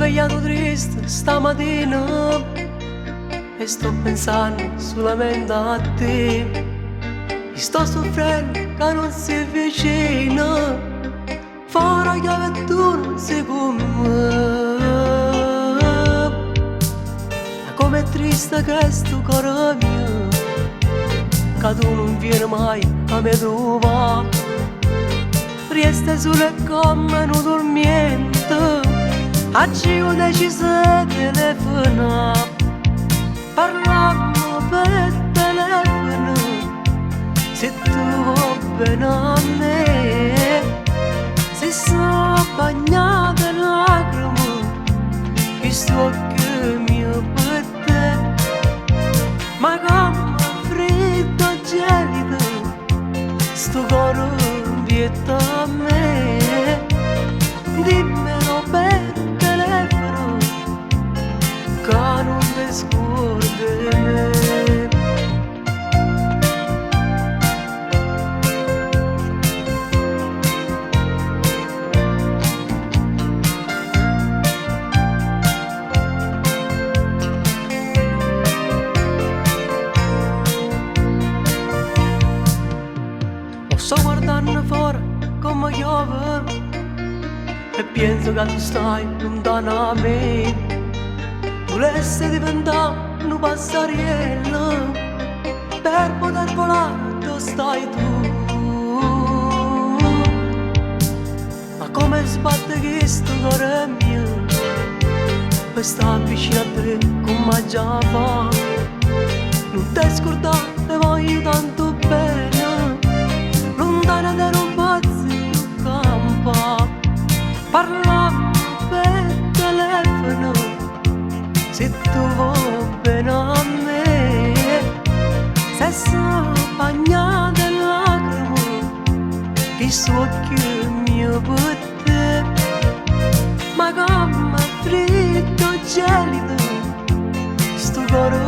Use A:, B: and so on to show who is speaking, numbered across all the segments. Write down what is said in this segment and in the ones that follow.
A: svegliato triste stamattina e sto pensando solamente a te. E sto soffrendo che non sei vicino, farò che tu non sei con me. Ma com'è triste questo cuore mio, che tu non vieni mai a me trovare. Resta solo come non dormiente, oggi ho deciso di telefonare. Parlammo per telefono, se tu vuoi bene a me. Se sono bagnata in lacrime, questo occhio mio per te. Ma come freddo e gelido, sto cuore vieta a me. Dimmelo per telefono, che non ti scordi me. Sto guardando fuori come piove e penso che tu stai lontano a me. Volessi diventare un passariello per poter volare dove stai tu. Ma come sbatte questo cuore mio per stare vicino a te come già fa. Non ti scordare, ti voglio tanto bene, lontana da un pazzo in campo. Parlammo per telefono, se tu vuoi bene a me. Se sono bagnata in lacrime, questo occhio mio per te. Ma come freddo e gelido, sto cuore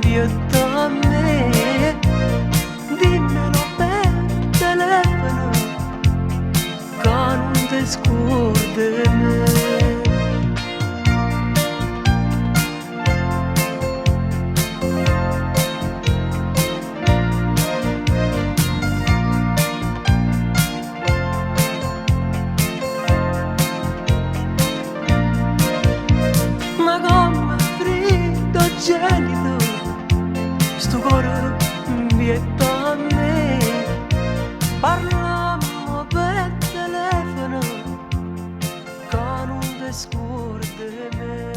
A: vieta a me. Dimmelo per telefono, che non ti scordi me. Ma come freddo e gelido, sto cuore vieta a me. Parlammo per telefono, che non ti scordi me.